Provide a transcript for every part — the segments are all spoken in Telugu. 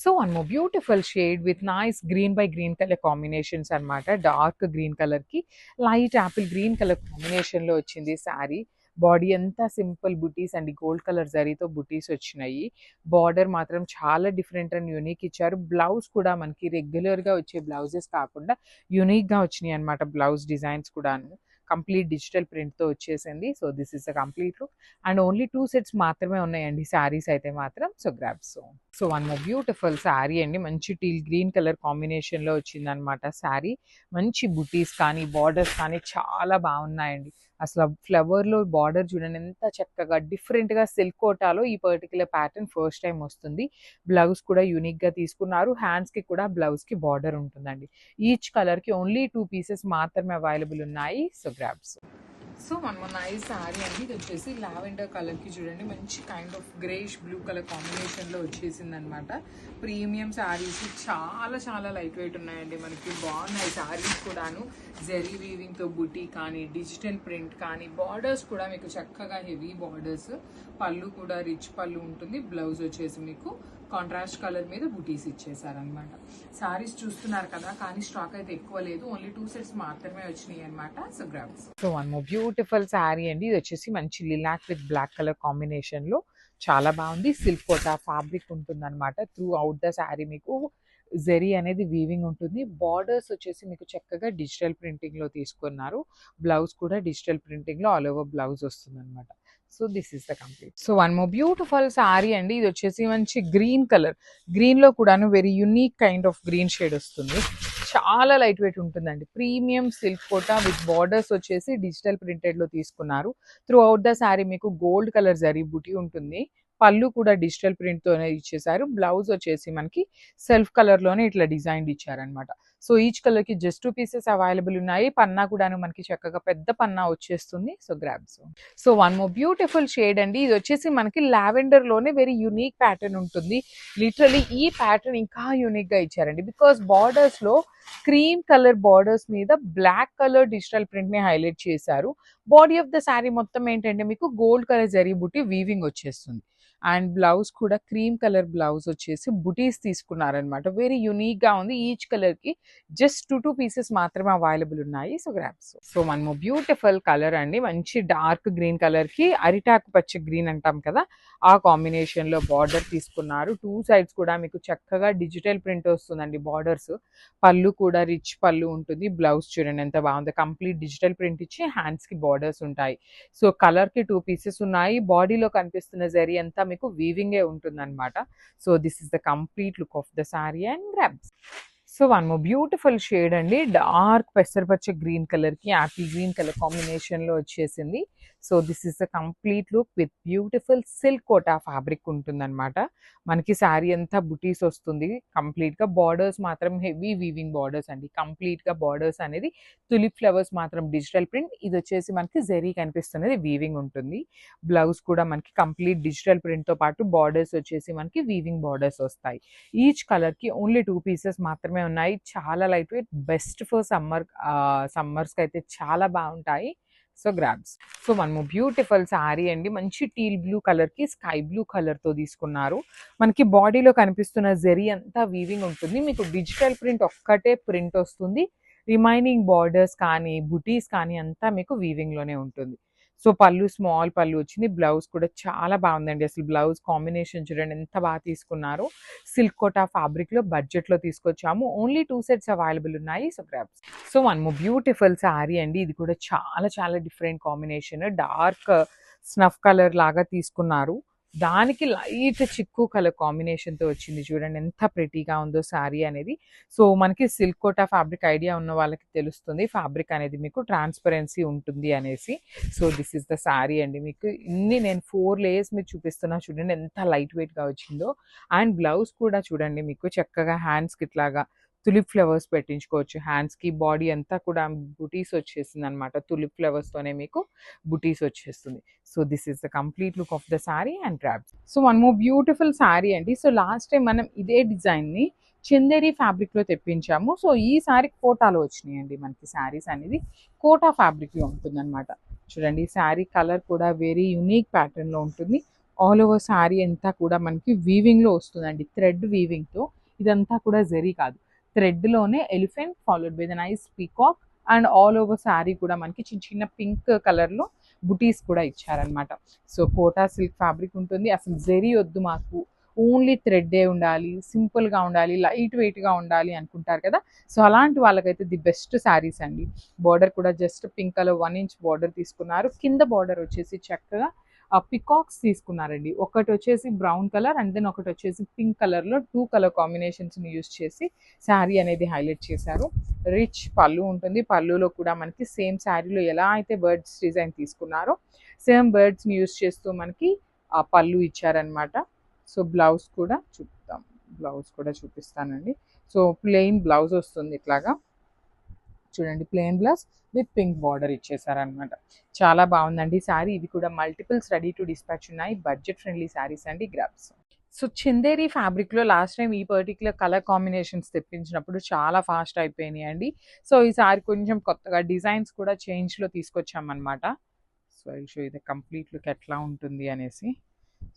So one more beautiful shade with nice green by green color combinations అన్నమాట. డార్క్ గ్రీన్ కలర్ కి light Apple green colour combination లో వచ్చింది శారీ. బాడీ అంతా సింపుల్ బుటీస్ అండి, గోల్డ్ కలర్ జరీతో బుటీస్ వచ్చినాయి. బార్డర్ మాత్రం చాలా డిఫరెంట్ అండ్ యూనిక్ ఇచ్చారు. బ్లౌజ్ కూడా మనకి రెగ్యులర్ గా వచ్చే బ్లౌజెస్ కాకుండా యూనిక్ గా వచ్చినాయి అన్నమాట. బ్లౌజ్ డిజైన్స్ కూడాను కంప్లీట్ డిజిటల్ ప్రింట్ తో వచ్చేసింది. So this is a complete look and only 2 sets మాత్రమే ఉన్నాయండి శారీస్ అయితే మాత్రం. So grab so one more beautiful sari అండి, మంచి టీల్ గ్రీన్ కలర్ కాంబినేషన్ లో వచ్చిందనమాట శారీ. మంచి బుటీస్ కానీ బార్డర్స్ కానీ చాలా బాగున్నాయండి. అసలు ఫ్లవర్ లో బార్డర్ చూడండి ఎంత చక్కగా డిఫరెంట్ గా సిల్క్ కోటాలో ఈ పర్టికులర్ ప్యాటర్న్ ఫస్ట్ టైం వస్తుంది. బ్లౌజ్ కూడా యూనిక్ గా తీసుకున్నారు. హ్యాండ్స్ కి కూడా బ్లౌజ్ కి బార్డర్ ఉంటుందండి. ఈచ్ కలర్ కి ఓన్లీ 2 పీసెస్ మాత్రమే అవైలబుల్ ఉన్నాయి. So grabs. సో మన నైస్ శారీ అండి, ఇది వచ్చేసి లావెండర్ కలర్ కి చూడండి మంచి kind of greyish blue colour combination లో వచ్చేసింది అనమాట. ప్రీమియం శారీస్ చాలా చాలా లైట్ వెయిట్ ఉన్నాయండి, మనకి బాగున్నాయి శారీస్ కూడాను. జెరీ వీవింగ్ తో బుటీ కానీ డిజిటల్ ప్రింట్ కానీ బార్డర్స్ కూడా మీకు చక్కగా హెవీ బార్డర్స్. పళ్ళు కూడా రిచ్ పళ్ళు ఉంటుంది. బ్లౌజ్ వచ్చేసి మీకు కాంట్రాస్ట్ కలర్ మీద బుటీస్ ఇచ్చేసారనమాట. శారీస్ చూస్తున్నారు కదా, కానీ స్టాక్ అయితే ఎక్కువ లేదు, ఓన్లీ 2 సెట్స్ మాత్రమే వచ్చినాయి అనమాట. So grabs. So one more beautiful sari అండి, ఇది వచ్చేసి మంచి lilac with black colour combination లో చాలా బాగుంది. సిల్క్ కోటా ఫ్యాబ్రిక్ ఉంటుంది అనమాట. త్రూ అవుట్ ద శారీ మీకు జెరీ అనేది వీవింగ్ ఉంటుంది. బార్డర్స్ వచ్చేసి మీకు చక్కగా డిజిటల్ ప్రింటింగ్ లో తీసుకున్నారు. బ్లౌజ్ కూడా డిజిటల్ ప్రింటింగ్ లో ఆల్ ఓవర్ బ్లౌజ్ వస్తుంది అనమాట. So this is the complete. So one more beautiful sari అండి, ఇది వచ్చేసి మంచి గ్రీన్ కలర్. గ్రీన్ లో కూడాను very unique kind of green shade వస్తుంది. చాలా లైట్ వెయిట్ ఉంటుందండి. Premium silk kota with borders వచ్చేసి డిజిటల్ ప్రింటెడ్ లో తీసుకున్నారు. త్రూ అవుట్ ద శారీ మీకు గోల్డ్ కలర్ జరీ బుటీ ఉంటుంది. పళ్ళు కూడా డిజిటల్ ప్రింట్ తోనే ఇచ్చేసారు. బ్లౌజ్ వచ్చేసి మనకి సెల్ఫ్ కలర్ లోనే ఇట్లా డిజైన్ ఇచ్చారనమాట. సో ఈచ్ కలర్ కి జస్ట్ 2 పీసెస్ అవైలబుల్ ఉన్నాయి. పన్నా కూడాను మనకి చక్కగా పెద్ద పన్నా వచ్చేస్తుంది. So grabs. So one more beautiful shade అండి, ఇది వచ్చేసి మనకి లావెండర్ లోనే వెరీ యూనిక్ ప్యాటర్న్ ఉంటుంది. లిటరలీ ఈ ప్యాటర్న్ ఇంకా యూనిక్ గా ఇచ్చారండి, బికాస్ బార్డర్స్ లో క్రీమ్ కలర్ బార్డర్స్ మీద బ్లాక్ కలర్ డిజిటల్ ప్రింట్ ని హైలైట్ చేశారు. బాడీ ఆఫ్ ద శారీ మొత్తం ఏంటంటే మీకు గోల్డ్ కలర్ జరీ బుట్టి వీవింగ్ వచ్చేస్తుంది. అండ్ బ్లౌజ్ కూడా క్రీమ్ కలర్ బ్లౌజ్ వచ్చేసి బుటీస్ తీసుకున్నారనమాట. వెరీ యూనిక్ గా ఉంది. ఈచ్ కలర్ కి జస్ట్ 2 పీసెస్ మాత్రమే అవైలబుల్ ఉన్నాయి. So grabs. సో మనము బ్యూటిఫుల్ కలర్ అండి, మంచి డార్క్ గ్రీన్ కలర్ కి అరిటాకు పచ్చ గ్రీన్ అంటాం కదా, ఆ కాంబినేషన్ లో బార్డర్ తీసుకున్నారు. 2 సైడ్స్ కూడా మీకు చక్కగా డిజిటల్ ప్రింట్ వస్తుందండి. బార్డర్స్ పళ్ళు కూడా రిచ్ పళ్ళు ఉంటుంది. బ్లౌజ్ చూడండి ఎంత బాగుంది, కంప్లీట్ డిజిటల్ ప్రింట్ ఇచ్చి హ్యాండ్స్ కి బార్డర్స్ ఉంటాయి. సో కలర్ కి 2 పీసెస్ ఉన్నాయి. బాడీలో కనిపిస్తున్న జరీ అంతా మీకు వీవింగే ఉంటుంది అనమాట. So this is the complete look of the sari and grabs. So one more beautiful shade అండి, డార్క్ పెసరపచ్చ గ్రీన్ కలర్ కి యాపిల్ గ్రీన్ కలర్ కాంబినేషన్ లో వచ్చేసింది. So this is the complete look with beautiful silk kota fabric ఉంటుంది అనమాట. మనకి శారీ అంతా బుటీస్ వస్తుంది. కంప్లీట్ గా బార్డర్స్ మాత్రం హెవీ వీవింగ్ బార్డర్స్ అండి. కంప్లీట్ గా బార్డర్స్ అనేది తులిప్ ఫ్లవర్స్ మాత్రం డిజిటల్ ప్రింట్, ఇది వచ్చేసి మనకి జరీ కనిపిస్తున్నది వీవింగ్ ఉంటుంది. బ్లౌజ్ కూడా మనకి కంప్లీట్ డిజిటల్ ప్రింట్ తో పాటు బార్డర్స్ వచ్చేసి మనకి వీవింగ్ బార్డర్స్ వస్తాయి. ఈచ్ కలర్ కి ఓన్లీ 2 పీసెస్ మాత్రమే ఉన్నాయి. చాలా light wait, best for summers కి అయితే చాలా బాగుంటాయి. So grabs. సో మనము బ్యూటిఫుల్ శారీ అండి, మంచి టీల్ బ్లూ కలర్ కి స్కై బ్లూ కలర్ తో తీసుకున్నారు. మనకి బాడీలో కనిపిస్తున్న జరీ అంతా వీవింగ్ ఉంటుంది. మీకు డిజిటల్ ప్రింట్ ఒక్కటే ప్రింట్ వస్తుంది. రిమైనింగ్ బార్డర్స్ కానీ బుటీస్ కానీ అంతా మీకు వీవింగ్ లోనే ఉంటుంది. సో పళ్ళు స్మాల్ పళ్ళు వచ్చింది. బ్లౌజ్ కూడా చాలా బాగుందండి. అసలు బ్లౌజ్ కాంబినేషన్ చూడండి ఎంత బాగా తీసుకున్నారు. సిల్క్ కోటా ఫ్యాబ్రిక్ లో బడ్జెట్ లో తీసుకొచ్చాము. ఓన్లీ 2 సెట్స్ అవైలబుల్ ఉన్నాయి. So grabs. So one more beautiful sari అండి, ఇది కూడా చాలా చాలా different combination. Dark snuff colour లాగా తీసుకున్నారు. దానికి లైట్ చిక్కు కలర్ కాంబినేషన్ తో వచ్చింది. చూడండి ఎంత ప్రెటీగా ఉందో శారీ అనేది. సో మనకి సిల్క్ కోటా ఫ్యాబ్రిక్ ఐడియా ఉన్న వాళ్ళకి తెలుస్తుంది ఫ్యాబ్రిక్ అనేది మీకు ట్రాన్స్పరెన్సీ ఉంటుంది అనేసి. So this is the sari అండి. మీకు ఇన్ని నేను 4 లేయర్స్ మీకు చూపిస్తున్నా, చూడండి ఎంత లైట్ వెయిట్ గా వచ్చిందో. అండ్ బ్లౌజ్ కూడా చూడండి మీకు చక్కగా హ్యాండ్స్ కి ఇట్లాగా తులిప్ ఫ్లవర్స్ పెట్టించుకోవచ్చు. హ్యాండ్స్ కి బాడీ అంతా కూడా బుటీస్ వచ్చేసింది అనమాట. తులిప్ ఫ్లవర్స్ తోనే మీకు బుటీస్ వచ్చేస్తుంది. So this is the complete look of the sari and grabs. So one more beautiful sari అండి. సో లాస్ట్ టైం మనం ఇదే డిజైన్ ని చందేరి ఫ్యాబ్రిక్ లో తెప్పించాము. సో ఈ సారీ కోటాలో వచ్చినాయండి. మనకి శారీస్ అనేది కోటా ఫ్యాబ్రిక్ లో ఉంటుంది అనమాట. చూడండి శారీ కలర్ కూడా వెరీ యూనిక్ ప్యాటర్న్ లో ఉంటుంది. ఆల్ ఓవర్ శారీ అంతా కూడా మనకి వీవింగ్లో వస్తుందండి, థ్రెడ్ వీవింగ్తో. ఇదంతా కూడా జరీ కాదు, థ్రెడ్లోనే elephant followed by the nice peacock. And all over sari కూడా మనకి చిన్న చిన్న పింక్ కలర్లో బుటీస్ కూడా ఇచ్చారనమాట. సో కోటా సిల్క్ ఫ్యాబ్రిక్ ఉంటుంది. అసలు జరీ వద్దు మాకు, ఓన్లీ థ్రెడ్డే ఉండాలి, సింపుల్గా ఉండాలి, లైట్ వెయిట్గా ఉండాలి అనుకుంటారు కదా. సో అలాంటి వాళ్ళకైతే ది బెస్ట్ శారీస్ అండి. బార్డర్ కూడా just pink colour 1 inch border తీసుకున్నారు. కింద బార్డర్ వచ్చేసి చక్కగా పికాక్స్ తీసుకున్నారండి. ఒకటి వచ్చేసి బ్రౌన్ కలర్ అండ్ దెన్ ఒకటి వచ్చేసి పింక్ కలర్లో 2 కలర్ కాంబినేషన్స్ని యూస్ చేసి శారీ అనేది హైలైట్ చేశారు. రిచ్ పళ్ళు ఉంటుంది. పళ్ళులో కూడా మనకి సేమ్ శారీలో ఎలా అయితే బర్డ్స్ డిజైన్ తీసుకున్నారో సేమ్ బర్డ్స్ని యూస్ చేస్తూ మనకి ఆ పళ్ళు ఇచ్చారనమాట. సో బ్లౌజ్ కూడా చూపుతాం, బ్లౌజ్ కూడా చూపిస్తానండి. సో ప్లెయిన్ బ్లౌజ్ వస్తుంది ఇట్లాగా చూడండి, plain blouse with pink border ఇచ్చేసారనమాట. చాలా బాగుందండి శారీ. ఇవి కూడా మల్టిపుల్స్ రెడీ టు డిస్పాచ్ ఉన్నాయి. బడ్జెట్ ఫ్రెండ్లీ శారీస్ అండి, గ్రాబ్స్. సో చందేరి ఫ్యాబ్రిక్లో లాస్ట్ టైం ఈ పర్టికులర్ కలర్ కాంబినేషన్స్ తెప్పించినప్పుడు చాలా ఫాస్ట్ అయిపోయినాయి అండి. సో ఈసారి కొంచెం కొత్తగా డిజైన్స్ కూడా చేంజ్లో తీసుకొచ్చామన్నమాట. సో ఐ షో ఇది కంప్లీట్ లుక్ ఎట్లా ఉంటుంది అనేసి.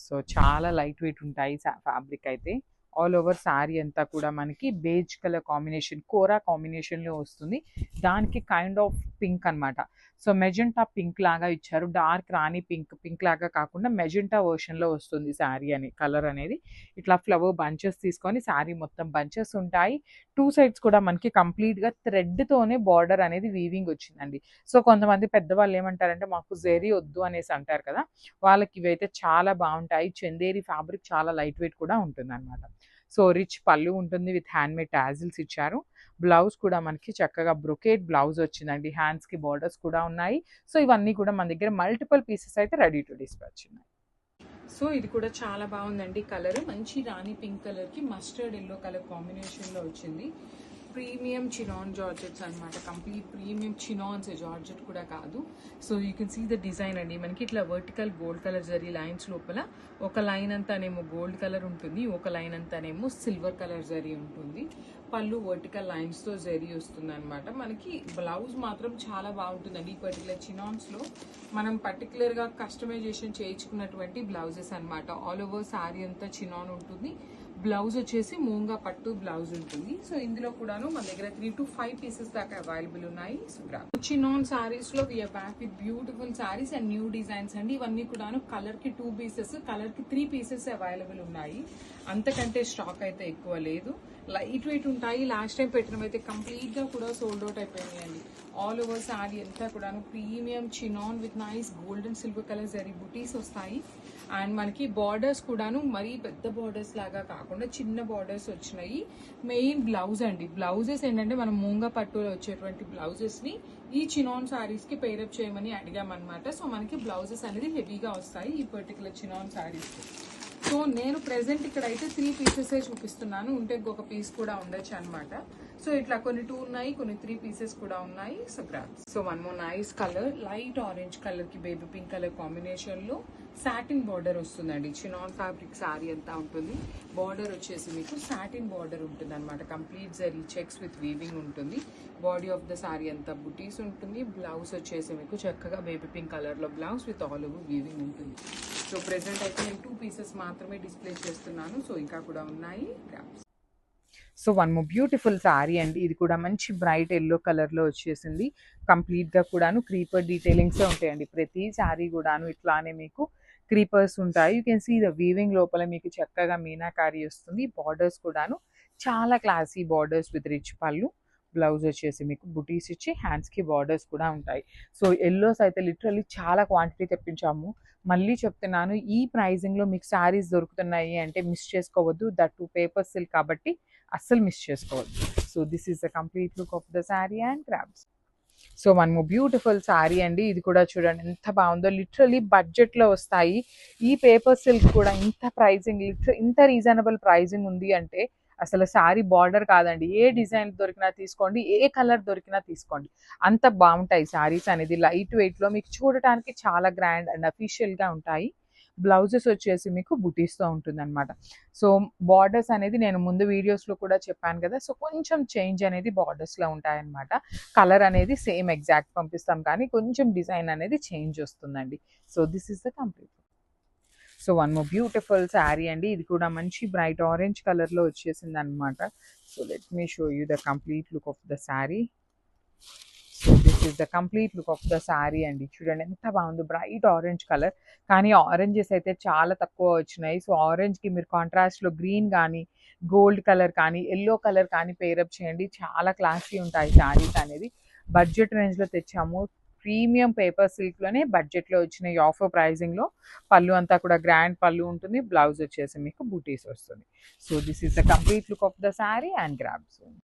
సో చాలా లైట్ వెయిట్ ఉంటాయి ఫ్యాబ్రిక్ అయితే. ఆల్ ఓవర్ శారీ అంతా కూడా మనకి బేజ్ కలర్ కాంబినేషన్, కోరా కాంబినేషన్లో వస్తుంది. దానికి కైండ్ ఆఫ్ పింక్ అనమాట. సో మెజెంటా పింక్ లాగా ఇచ్చారు, డార్క్ రాణి పింక్ లాగా కాకుండా మెజెంటా వర్షన్లో వస్తుంది శారీ అని కలర్ అనేది. ఇట్లా ఫ్లవర్ బంచెస్ తీసుకొని శారీ మొత్తం బంచెస్ ఉంటాయి. 2 సైడ్స్ కూడా మనకి కంప్లీట్గా థ్రెడ్తోనే బార్డర్ అనేది వీవింగ్ వచ్చిందండి. సో కొంతమంది పెద్దవాళ్ళు ఏమంటారంటే మాకు జరీ వద్దు అనేసి అంటారు కదా, వాళ్ళకి ఇవైతే చాలా బాగుంటాయి. చందేరి ఫ్యాబ్రిక్ చాలా లైట్ వెయిట్ కూడా ఉంటుంది అనమాట. సో రిచ్ పళ్ళు ఉంటుంది, విత్ హ్యాండ్మేడ్ టాజిల్స్ ఇచ్చారు. బ్లౌజ్ కూడా మనకి చక్కగా బ్రొకేట్ బ్లౌజ్ వచ్చిందండి. హ్యాండ్స్కి బార్డర్స్ కూడా ఉన్నాయి. సో ఇవన్నీ కూడా మన దగ్గర మల్టిపుల్ పీసెస్ అయితే రెడీ టు డిస్పాచ్ ఉన్నాయి. సో ఇది కూడా చాలా బాగుందండి. కలర్ మంచి రాణి పింక్ కలర్కి మస్టర్డ్ ఎల్లో కలర్ కాంబినేషన్లో వచ్చింది. ప్రీమియం చినాన్ జార్జెట్స్ అనమాట, కంప్లీట్ ప్రీమియం చినాన్స్, జార్జెట్ కూడా కాదు. So you can see the design అండి. మనకి ఇట్లా vertical gold colour zari lines లోపల ఒక లైన్ అంతానేమో గోల్డ్ కలర్ ఉంటుంది, ఒక లైన్ అంతానేమో సిల్వర్ కలర్ జరీ ఉంటుంది. పళ్ళు వర్టికల్ లైన్స్తో జరీ వస్తుంది అనమాట. మనకి బ్లౌజ్ మాత్రం చాలా బాగుంటుందండి. ఈ పర్టికులర్ చినాన్స్లో మనం పర్టికులర్గా కస్టమైజేషన్ చేయించుకున్నటువంటి బ్లౌజెస్ అనమాట. ఆల్ ఓవర్ శారీ అంతా చినాన్ ఉంటుంది. బ్లౌజ్ వచ్చేసి మూంగా పట్టు బ్లౌజ్ ఉంటుంది. సో ఇందులో కూడాను మన దగ్గర 3 to 5 పీసెస్ దాకా అవైలబుల్ ఉన్నాయి. సో చినాన్ సారీస్ లో we're back with beautiful sarees and new designs అండి. ఇవన్నీ కూడాను కలర్ కి 2 పీసెస్, కలర్ కి 3 పీసెస్ అవైలబుల్ ఉన్నాయి. అంతకంటే స్టాక్ అయితే ఎక్కువ లేదు. లైట్ వెయిట్ ఉంటాయి. లాస్ట్ టైం పెట్టినవైతే కంప్లీట్ గా కూడా సోల్డ్ అవుట్ అయిపోయినాయండి. ఆల్ ఓవర్ శారీ అంతా కూడాను premium chinon with nice gold and silver colour zari బుటీస్ వస్తాయి. అండ్ మనకి బార్డర్స్ కూడాను మరీ పెద్ద బార్డర్స్ లాగా కాకుండా చిన్న బార్డర్స్ వచ్చినాయి. మెయిన్ బ్లౌజ్ అండి, బ్లౌజెస్ ఏంటంటే మనం మూంగా పట్టులో వచ్చేటువంటి బ్లౌజెస్ని ఈ చినాన్ శారీస్కి పేరప్ చేయమని అడిగామన్నమాట. సో మనకి బ్లౌజెస్ అనేది హెవీగా వస్తాయి ఈ పర్టికులర్ చినాన్ శారీస్కి. సో నేను ప్రెసెంట్ ఇక్కడైతే 3 పీసెసే చూపిస్తున్నాను, ఉంటే ఇంకొక పీస్ కూడా ఉండొచ్చు అనమాట. సో ఇట్లా కొన్ని 2 ఉన్నాయి, కొన్ని 3 పీసెస్ కూడా ఉన్నాయి. So grab. So one more nice colour, light orange colour కి బేబీ పింక్ కలర్ కాంబినేషన్ లో సాటిన్ బార్డర్ వస్తుందండి. చినాన్ ఫ్యాబ్రిక్ శారీ అంతా ఉంటుంది. బార్డర్ వచ్చేసి మీకు సాటిన్ బార్డర్ ఉంటుంది అనమాట. Complete zari checks with weaving ఉంటుంది. బాడీ ఆఫ్ ద శారీ అంతా బుటీస్ ఉంటుంది. బ్లౌజ్ వచ్చేసి మీకు చక్కగా బేబీ పింక్ కలర్ లో blouse with all over weaving ఉంటుంది. సో ప్రెసెంట్ అయితే నేను 2 పీసెస్ మాత్రమే డిస్ప్లే చేస్తున్నాను. సో ఇంకా కూడా ఉన్నాయి. So one more beautiful sari అండి. ఇది కూడా మంచి బ్రైట్ ఎల్లో కలర్లో వచ్చేసింది. కంప్లీట్గా కూడాను క్రీపర్ డీటెయిలింగ్సే ఉంటాయండి. ప్రతి శారీ కూడాను ఇట్లానే మీకు క్రీపర్స్ ఉంటాయి. You can see the weaving లోపల మీకు చక్కగా మీనాకారి వస్తుంది. బార్డర్స్ కూడాను చాలా classy borders with rich pallu. Blouse వచ్చేసి మీకు బుటీస్ ఇచ్చి హ్యాండ్స్కి బార్డర్స్ కూడా ఉంటాయి. సో ఎల్లోస్ అయితే లిటరల్లీ చాలా క్వాంటిటీ తెప్పించాము. మళ్ళీ చెప్తున్నాను, ఈ ప్రైజింగ్లో మీకు శారీస్ దొరుకుతున్నాయి అంటే మిస్ చేసుకోవద్దు. దట్ 2 పేపర్ సిల్క్ కాబట్టి అస్సలు మిస్ చేసుకోవద్దు. So this is the complete look of the sari and crabs. So one more beautiful sari అండి. ఇది కూడా చూడండి ఎంత బాగుందో. లిటరలీ బడ్జెట్లో వస్తాయి. ఈ పేపర్ సిల్క్ కూడా ఇంత ప్రైజింగ్, ఇంత రీజనబుల్ ప్రైజింగ్ ఉంది అంటే అసలు శారీ బార్డర్ కాదండి, ఏ డిజైన్ దొరికినా తీసుకోండి, ఏ కలర్ దొరికినా తీసుకోండి, అంత బాగుంటాయి శారీస్ అనేది. లైట్ వెయిట్లో మీకు చూడటానికి చాలా గ్రాండ్ అండ్ అఫీషియల్గా ఉంటాయి. బ్లౌజెస్ వచ్చేసి మీకు బుటీస్తో ఉంటుంది అనమాట. సో బార్డర్స్ అనేది నేను ముందు వీడియోస్లో కూడా చెప్పాను కదా, సో కొంచెం చేంజ్ అనేది బార్డర్స్లో ఉంటాయన్నమాట. కలర్ అనేది సేమ్ ఎగ్జాక్ట్ పంపిస్తాం కానీ కొంచెం డిజైన్ అనేది చేంజ్ వస్తుందండి. So this is the complete. So one more beautiful sari అండి. ఇది కూడా మంచి బ్రైట్ ఆరెంజ్ కలర్లో వచ్చేసింది అనమాట. So let me show you the complete look of the sari. So this is the complete look of the sari అండి. చూడండి ఎంత బాగుంది, బ్రైట్ ఆరెంజ్ కలర్. కానీ ఆరెంజెస్ అయితే చాలా తక్కువ వచ్చినాయి. సో ఆరెంజ్కి మీరు కాంట్రాస్ట్లో గ్రీన్ కానీ గోల్డ్ కలర్ కానీ ఎల్లో కలర్ కానీ పేరప్ చేయండి, చాలా క్లాసీ ఉంటాయి శారీస్ అనేది. బడ్జెట్ రేంజ్లో తెచ్చాము, ప్రీమియం పేపర్ సిల్క్లోనే బడ్జెట్లో వచ్చిన ఈ ఆఫర్ ప్రైజింగ్లో. పళ్ళు అంతా కూడా గ్రాండ్ పళ్ళు ఉంటుంది, బ్లౌజ్ వచ్చేసి మీకు బూటీస్ వస్తుంది. So this is the complete look of the sari and grab soon.